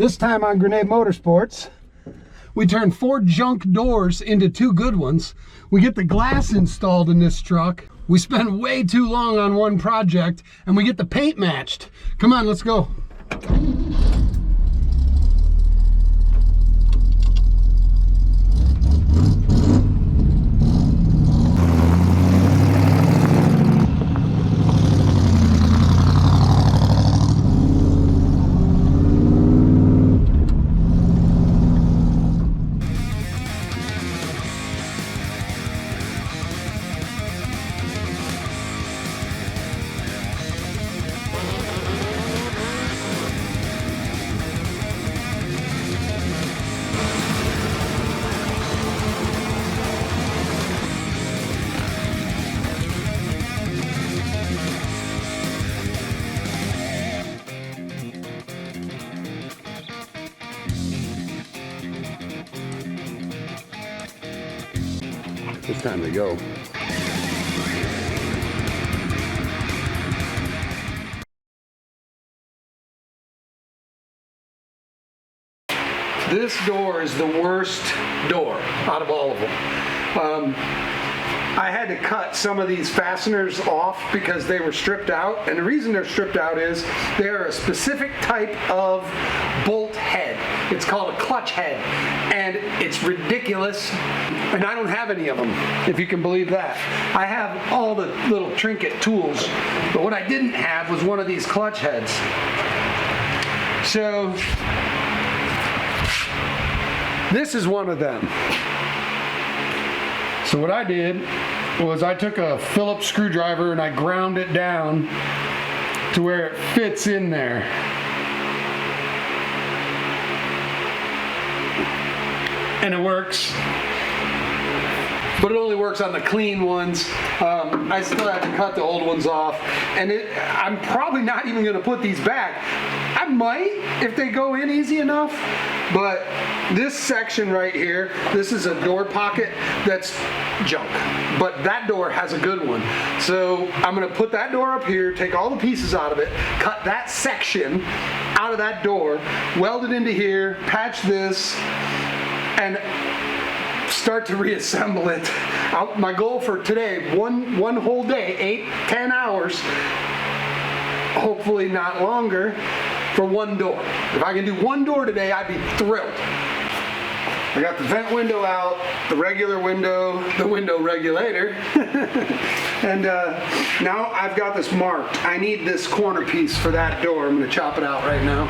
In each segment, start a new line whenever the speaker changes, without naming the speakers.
This time on Grenade Motorsports, we turn 4 junk doors into 2 good ones. We get the glass installed in this truck. We spend way too long on one project, and we get the paint matched. Come on, let's go. It's time to go. This door is the worst door out of all of them. I had to cut some of these fasteners off because they were stripped out, and the reason they're stripped out is they're a specific type of bolt head. It's called a clutch head, and it's ridiculous, and I don't have any of them, if you can believe that. I have all the little trinket tools, but what I didn't have was one of these clutch heads. So this is one of them. So what I did was I took a Phillips screwdriver and I ground it down to where it fits in there. And it works, but it only works on the clean ones. I still have to cut the old ones off, and I'm probably not even going to put these back. I might if they go in easy enough, but this section right here, this is a door pocket that's junk, but that door has a good one. So I'm going to put that door up here, take all the pieces out of it, cut that section out of that door, weld it into here, patch this, and start to reassemble it. My goal for today, one whole day, 8-10 hours, hopefully not longer, for one door. If I can do one door today, I'd be thrilled. I got the vent window out, the regular window, the window regulator, and now I've got this marked. I need this corner piece for that door. I'm going to chop it out right now.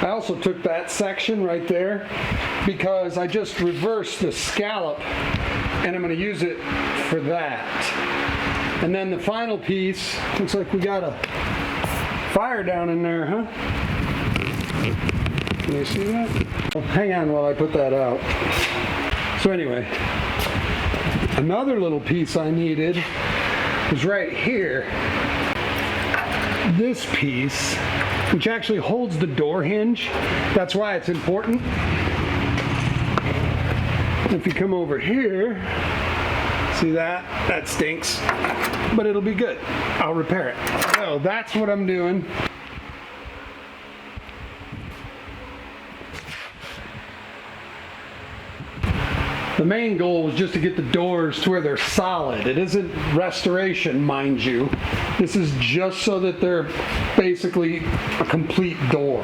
I also took that section right there because I just reversed the scallop and I'm going to use it for that. And then the final piece, looks like we got a fire down in there, huh? Can you see that? Well, hang on while I put that out. So anyway, another little piece I needed was right here. This piece, which actually holds the door hinge. That's why it's important. If you come over here, see that? That stinks, but it'll be good. I'll repair it. So that's what I'm doing. The main goal was just to get the doors to where they're solid. It isn't restoration, mind you. This is just so that they're basically a complete door.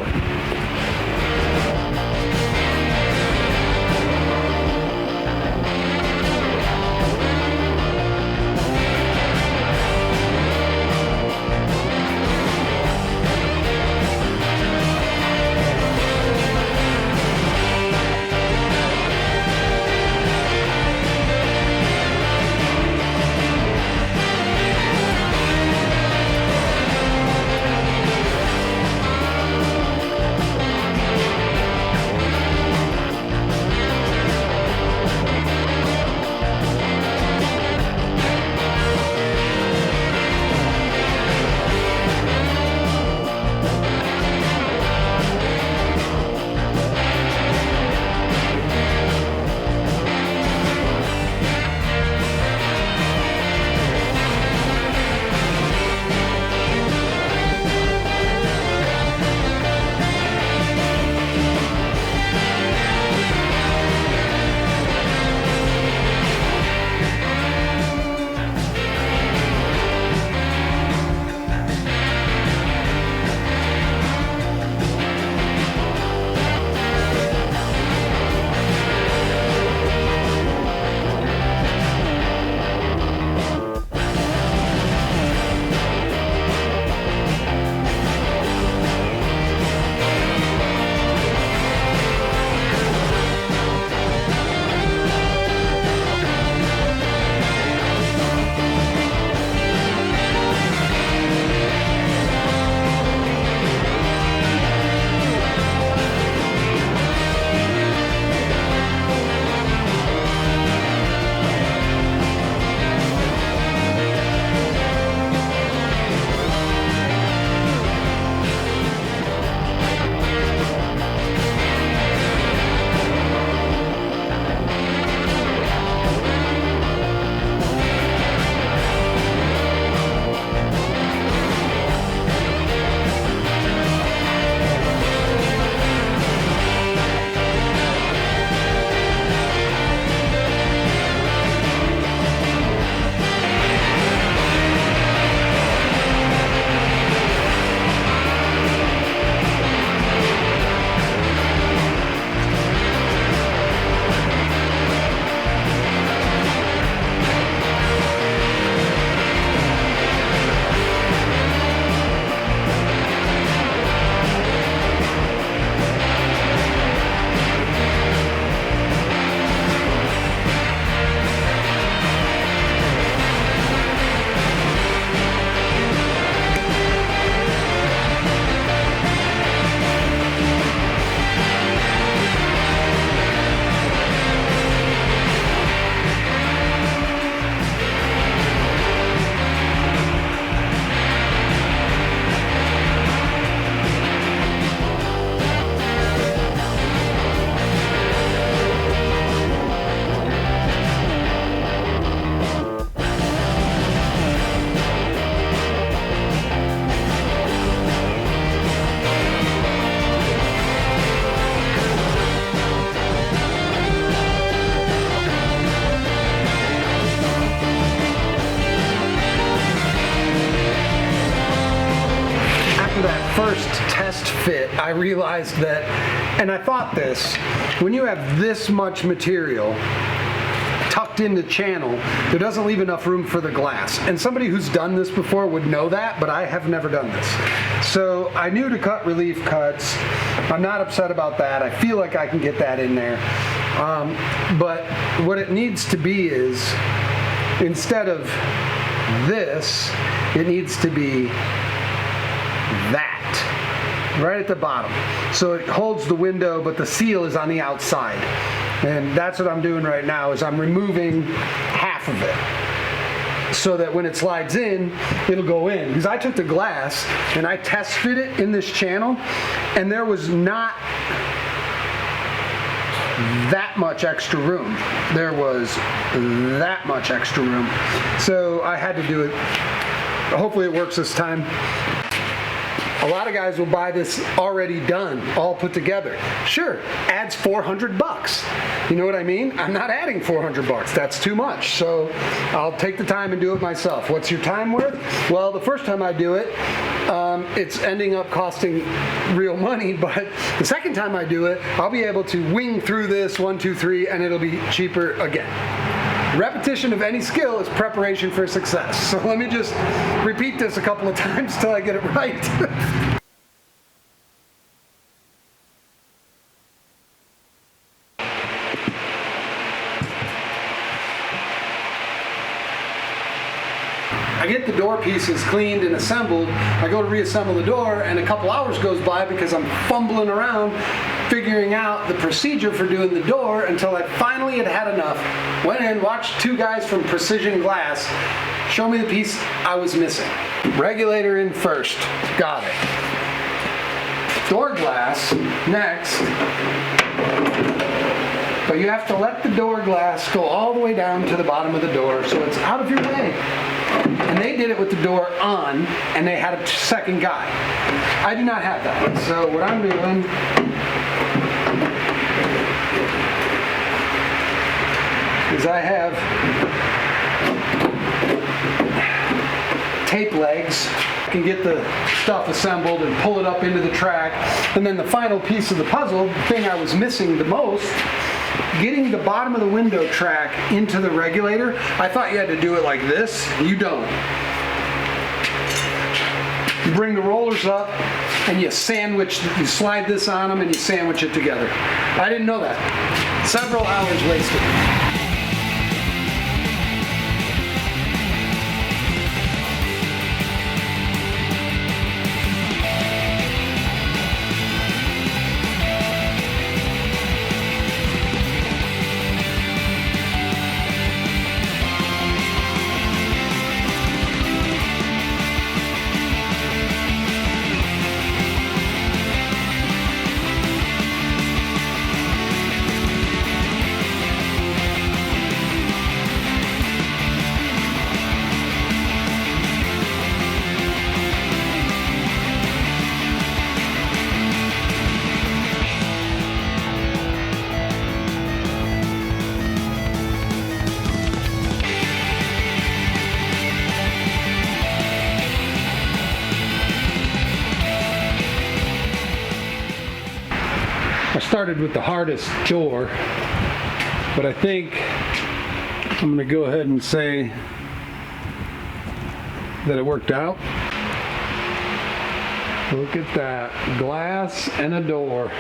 fit, I realized that, and I thought this, when you have this much material tucked in the channel, there doesn't leave enough room for the glass. And somebody who's done this before would know that, but I have never done this. So I knew to cut relief cuts. I'm not upset about that. I feel like I can get that in there. But what it needs to be is, instead of this, it needs to be that, right at the bottom. So it holds the window, but the seal is on the outside. And that's what I'm doing right now, is I'm removing half of it, so that when it slides in, it'll go in. Because I took the glass and I tested it in this channel, and there was not that much extra room. There was that much extra room. So I had to do it. Hopefully it works this time. A lot of guys will buy this already done, all put together. Sure, adds 400 bucks. You know what I mean? I'm not adding 400 bucks. That's too much. So I'll take the time and do it myself. What's your time worth? Well, the first time I do it, it's ending up costing real money, but the second time I do it, I'll be able to wing through this 1, 2, 3, and it'll be cheaper again. Repetition of any skill is preparation for success. So let me just repeat this a couple of times till I get it right. I get the door pieces cleaned and assembled. I go to reassemble the door, and a couple hours goes by because I'm fumbling around figuring out the procedure for doing the door until I finally had enough. Went in, watched two guys from Precision Glass show me the piece I was missing. Regulator in first. Got it. Door glass next. But you have to let the door glass go all the way down to the bottom of the door so it's out of your way. And they did it with the door on, and they had a second guy. I do not have that. So what I'm doing is I have tape legs. I can get the stuff assembled and pull it up into the track. And then the final piece of the puzzle, the thing I was missing the most, getting the bottom of the window track into the regulator. I thought you had to do it like this. You don't. You bring the rollers up and you slide this on them and you sandwich it together. I didn't know that. Several hours wasted. I started with the hardest door, but I think I'm going to go ahead and say that it worked out. Look at that, glass and a door.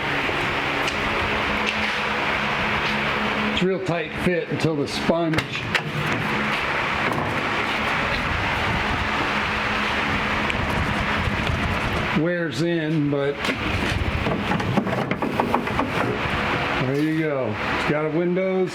It's a real tight fit until the sponge wears in, but there you go. It's got a windows.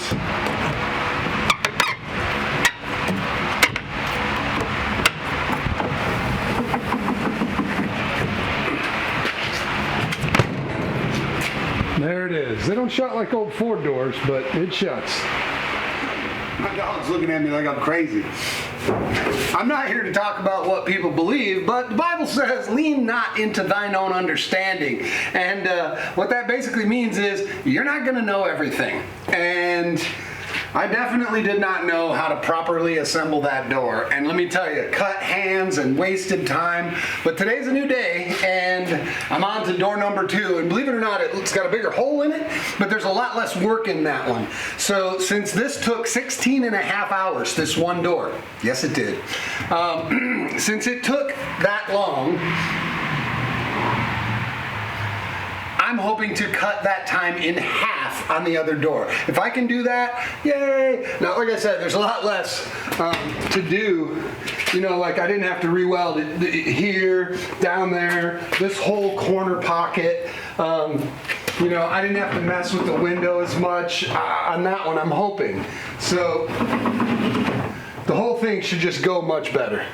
There it is. They don't shut like old Ford doors, but it shuts.
My dog's looking at me like I'm crazy. I'm not here to talk about what people believe, but the Bible says, lean not into thine own understanding. And what that basically means is you're not going to know everything. And I definitely did not know how to properly assemble that door. And let me tell you, cut hands and wasted time. But today's a new day, and I'm on to door number 2. And believe it or not, it's got a bigger hole in it, but there's a lot less work in that one. So since this took 16 and a half hours, this one door, yes it did. Since it took that long, I'm hoping to cut that time in half on the other door. If I can do that, yay! Now, like I said, there's a lot less to do. You know, like I didn't have to re-weld it here, down there, this whole corner pocket. You know, I didn't have to mess with the window as much on that one, I'm hoping. So, the whole thing should just go much better.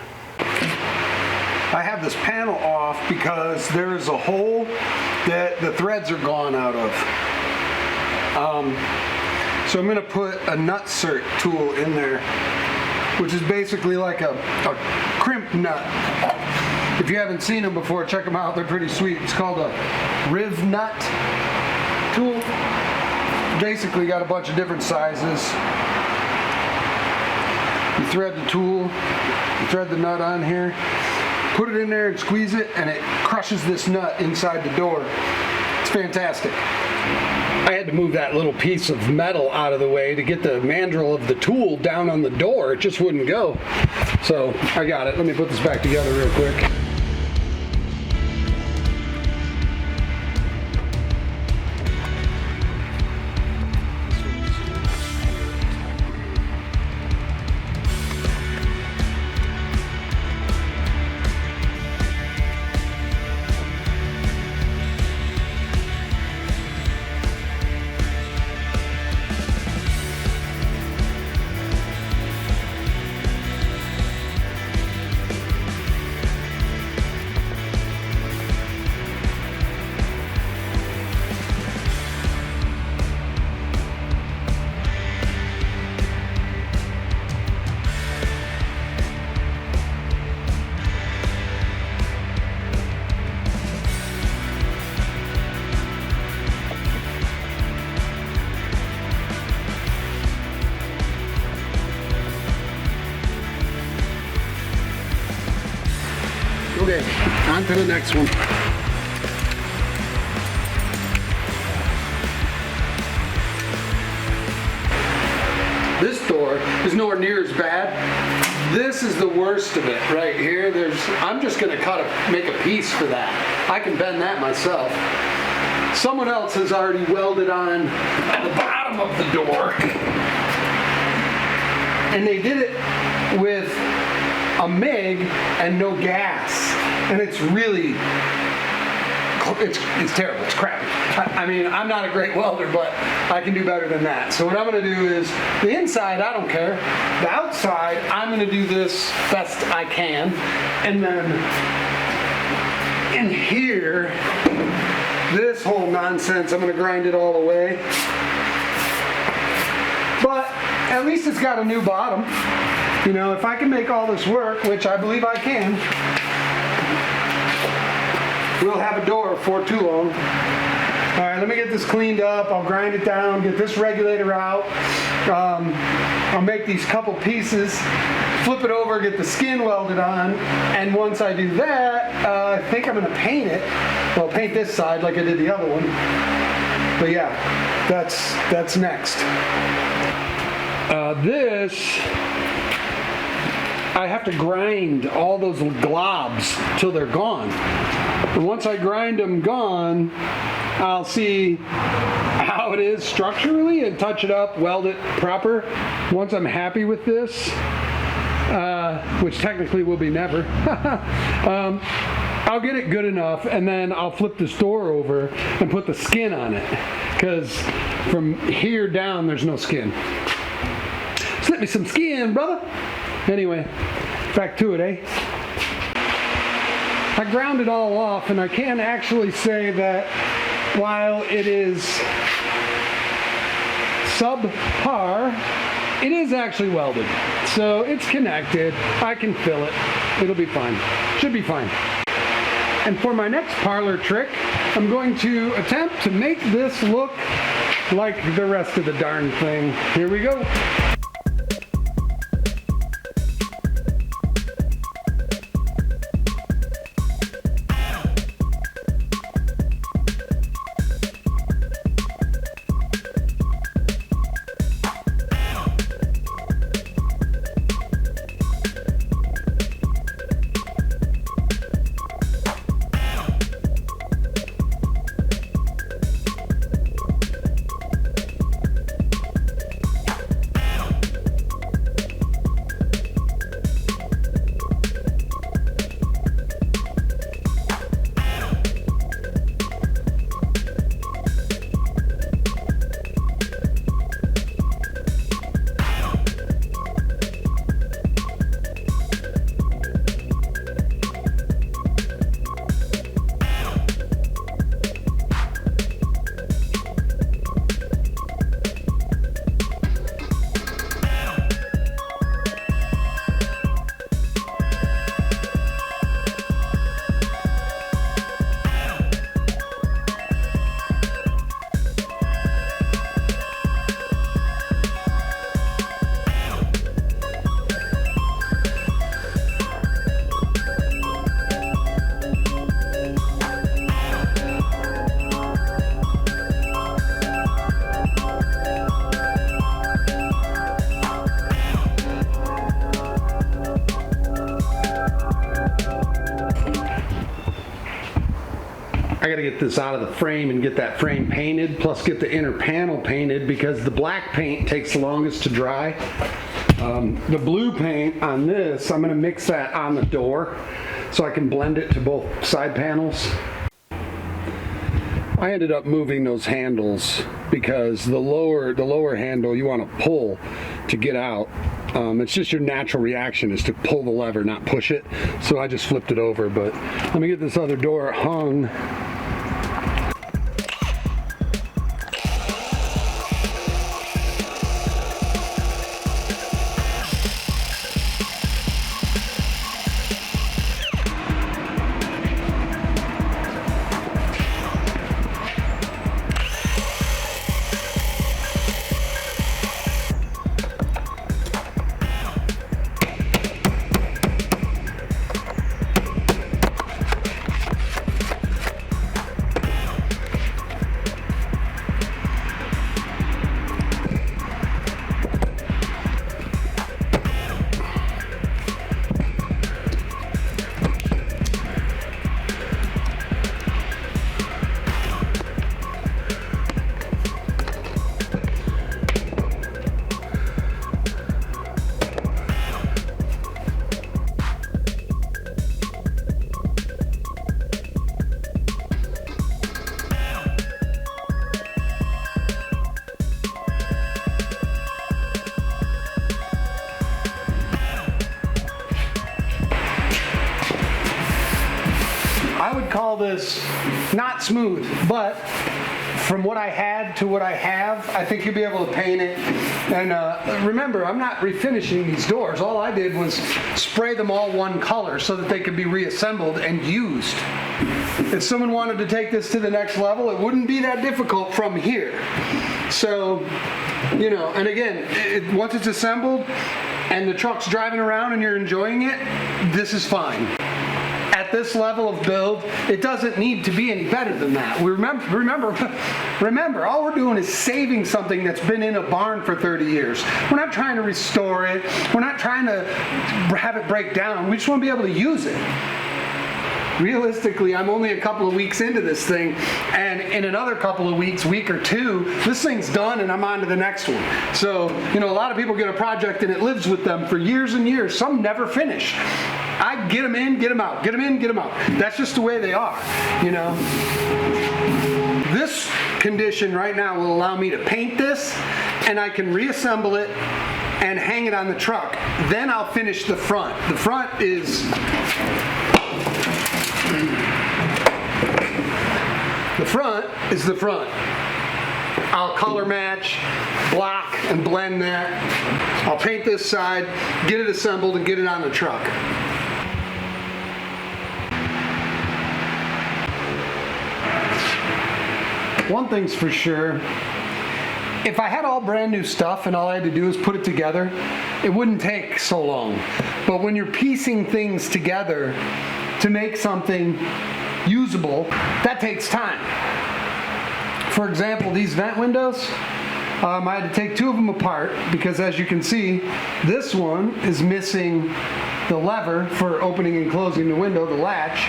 I have this panel off because there is a hole that the threads are gone out of. So I'm going to put a nutsert tool in there, which is basically like a crimp nut. If you haven't seen them before, check them out. They're pretty sweet. It's called a riv nut tool. Basically got a bunch of different sizes. You thread the tool, you thread the nut on here, put it in there and squeeze it, and it crushes this nut inside the door. It's fantastic. I had to move that little piece of metal out of the way to get the mandrel of the tool down on the door. It just wouldn't go. So I got it. Let me put this back together real quick. Okay, on to the next one. This door is nowhere near as bad. This is the worst of it right here. I'm just gonna make a piece for that. I can bend that myself. Someone else has already welded on the bottom of the door. And they did it with a MIG and no gas. And it's really, it's terrible, it's crappy. I mean, I'm not a great welder, but I can do better than that. So what I'm gonna do is, the inside, I don't care. The outside, I'm gonna do this best I can. And then in here, this whole nonsense, I'm gonna grind it all away. But at least it's got a new bottom. You know, if I can make all this work, which I believe I can, we'll have a door before too long. All right, let me get this cleaned up. I'll grind it down, get this regulator out. I'll make these couple pieces, flip it over, get the skin welded on, and once I do that, I think I'm gonna paint it. Well, paint this side like I did the other one. But yeah, that's next. I have to grind all those globs till they're gone. And once I grind them gone, I'll see how it is structurally and touch it up, weld it proper. Once I'm happy with this, which technically will be never, I'll get it good enough, and then I'll flip this door over and put the skin on it. Because from here down, there's no skin. Slip me some skin, brother. Anyway, back to it, eh? I ground it all off, and I can actually say that while it is subpar, it is actually welded. So it's connected. I can fill it. It'll be fine. Should be fine. And for my next parlor trick, I'm going to attempt to make this look
like the rest of the darn thing. Here we go. I gotta get this out of the frame and get that frame painted, plus get the inner panel painted because the black paint takes the longest to dry. The blue paint on this, I'm gonna mix that on the door so I can blend it to both side panels. I ended up moving those handles because the lower handle you want to pull to get out. It's just your natural reaction is to pull the lever, not push it. So I just flipped it over, but let me get this other door hung. I would call this not smooth, but from what I had to what I have, I think you'll be able to paint it. And remember, I'm not refinishing these doors. All I did was spray them all one color so that they could be reassembled and used. If someone wanted to take this to the next level, it wouldn't be that difficult from here. So, you know, and again, once it's assembled and the truck's driving around and you're enjoying it, this is fine. At this level of build, it doesn't need to be any better than that. Remember, all we're doing is saving something that's been in a barn for 30 years. We're not trying to restore it. We're not trying to have it break down. We just want to be able to use it. Realistically, I'm only a couple of weeks into this thing, and in another couple of weeks, week or two, this thing's done and I'm on to the next one. So, you know, a lot of people get a project and it lives with them for years and years. Some never finish. I get them in, get them out, get them in, get them out. That's just the way they are, you know. This condition right now will allow me to paint this, and I can reassemble it and hang it on the truck. Then I'll finish the front. The front is... The front is the front. I'll color match, block, and blend that. I'll paint this side, get it assembled, and get it on the truck. One thing's for sure, if I had all brand new stuff and all I had to do was put it together, it wouldn't take so long. But when you're piecing things together to make something usable, that takes time. For example, these vent windows, I had to take two of them apart because, as you can see, this one is missing the lever for opening and closing the window, the latch,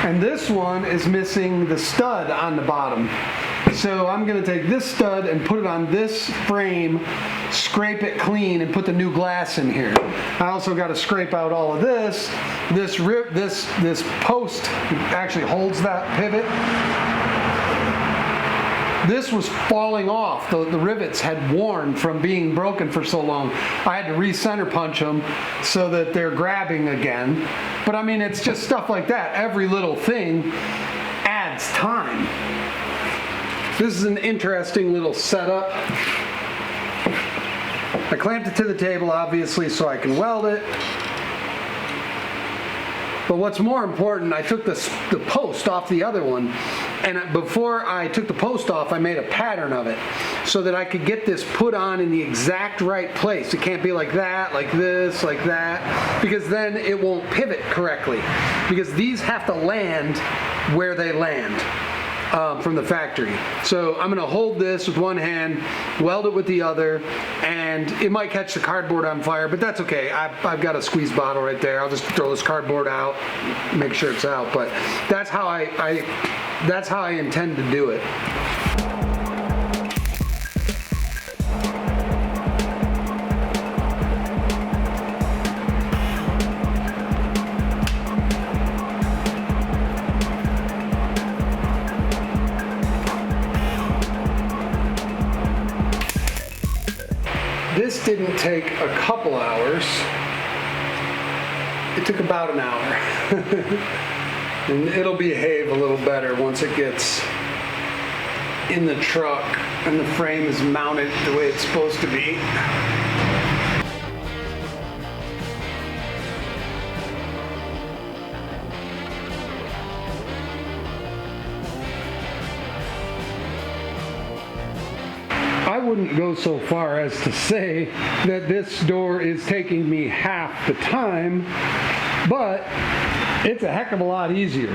and this one is missing the stud on the bottom. So I'm going to take this stud and put it on this frame, scrape it clean, and put the new glass in here. I also got to scrape out all of this. This post actually holds that pivot. This was falling off. The rivets had worn from being broken for so long. I had to recenter punch them so that they're grabbing again. But I mean, it's just stuff like that. Every little thing adds time. This is an interesting little setup. I clamped it to the table, obviously, so I can weld it. But what's more important, I took the post off the other one, and before I took the post off, I made a pattern of it so that I could get this put on in the exact right place. It can't be like that, like this, like that, because then it won't pivot correctly. Because these have to land where they land. From the factory. So I'm going to hold this with one hand, weld it with the other, and it might catch the cardboard on fire, but that's okay. I've got a squeeze bottle right there. I'll just throw this cardboard out, make sure it's out. But that's how I intend to do it. This didn't take a couple hours. It took about an hour. And it'll behave a little better once it gets in the truck and the frame is mounted the way it's supposed to be. I wouldn't go so far as to say that this door is taking me half the time, but it's a heck of a lot easier.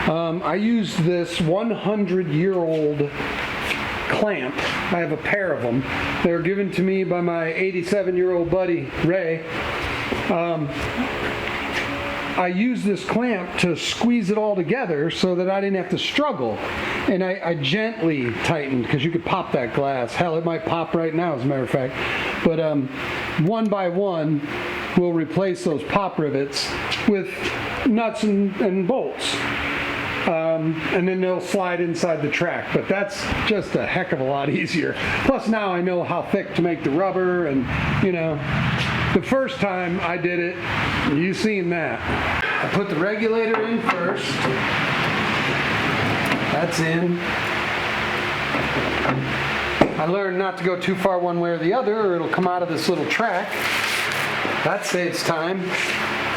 I used this 100-year-old clamp. I have a pair of them. They were given to me by my 87-year-old buddy, Ray. I used this clamp to squeeze it all together so that I didn't have to struggle. And I gently tightened, because you could pop that glass. Hell, it might pop right now, as a matter of fact. But one by one, we'll replace those pop rivets with nuts and bolts. And then they'll slide inside the track. But that's just a heck of a lot easier. Plus now I know how thick to make the rubber, and you know, the first time I did it, you seen that. I put the regulator in first. That's in. I learned not to go too far one way or the other, or it'll come out of this little track. That saves time.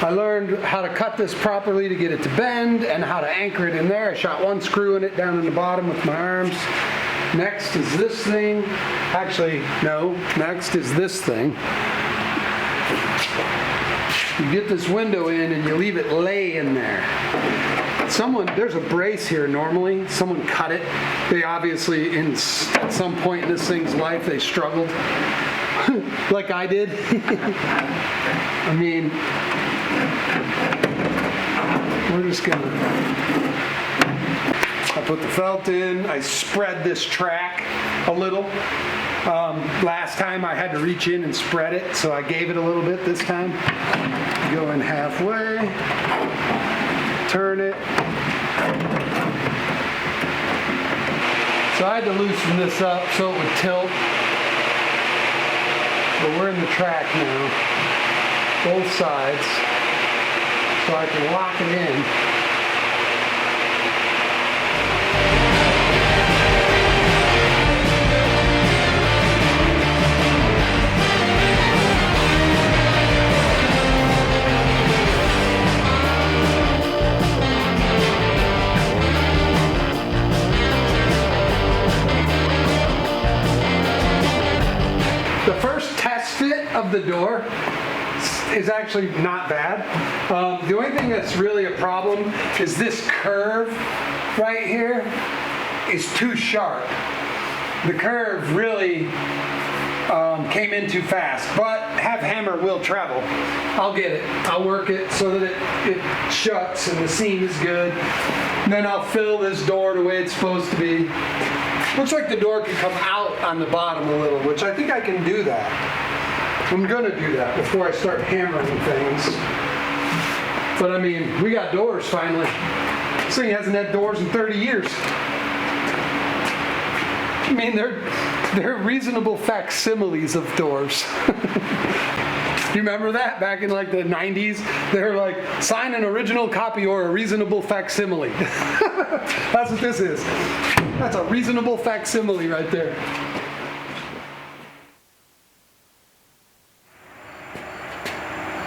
I learned how to cut this properly to get it to bend and how to anchor it in there. I shot one screw in it down in the bottom with my arms. Next is this thing. Actually, no. Next is this thing. You get this window in and you leave it lay in there. There's a brace here normally. Someone cut it. They obviously, at some point in this thing's life, they struggled. Like I did. I mean, we're just gonna, I put the felt in, I spread this track a little. Last time I had to reach in and spread it, so I gave it a little bit this time. Go in halfway, turn it. So I had to loosen this up so it would tilt. But we're in the track now, both sides, so I can lock it in. of the door is actually not bad. The only thing that's really a problem is this curve right here is too sharp. The curve really came in too fast, but have hammer will travel. I'll get it. I'll work it so that it shuts and the seam is good. And then I'll fill this door the way it's supposed to be. Looks like the door can come out on the bottom a little, which I think I can do that. I'm gonna do that before I start hammering things. But I mean, we got doors finally. This thing hasn't had doors in 30 years. I mean, they're reasonable facsimiles of doors. You remember that back in like the 90s? They were like, sign an original copy or a reasonable facsimile. That's what this is. That's a reasonable facsimile right there.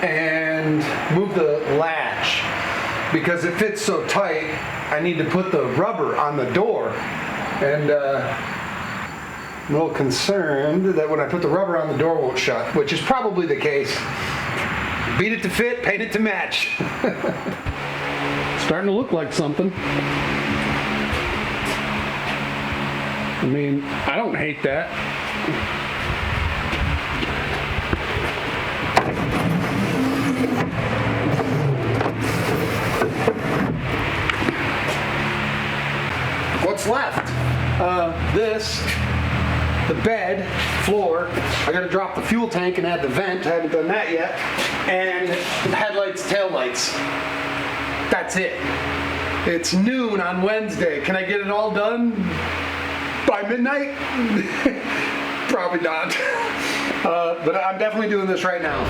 And move the latch. Because it fits so tight, I need to put the rubber on the door. And I'm a little concerned that when I put the rubber on the door won't shut, which is probably the case. Beat it to fit, paint it to match. Starting to look like something. I mean, I don't hate that. What's left? This. The bed, floor, I gotta drop the fuel tank and add the vent, I haven't done that yet, and headlights, taillights. That's it. It's noon on Wednesday. Can I get it all done by midnight? Probably not. But I'm definitely doing this right now.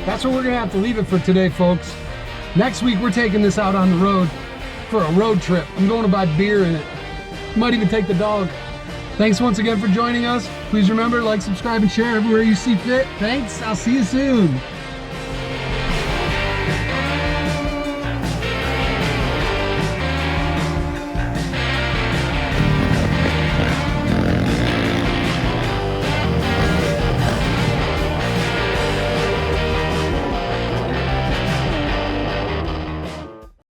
That's where we're gonna have to leave it for today, folks. Next week, we're taking this out on the road for a road trip. I'm going to buy beer in it. Might even take the dog. Thanks once again for joining us. Please remember, like, subscribe, and share everywhere you see fit. Thanks, I'll see you soon.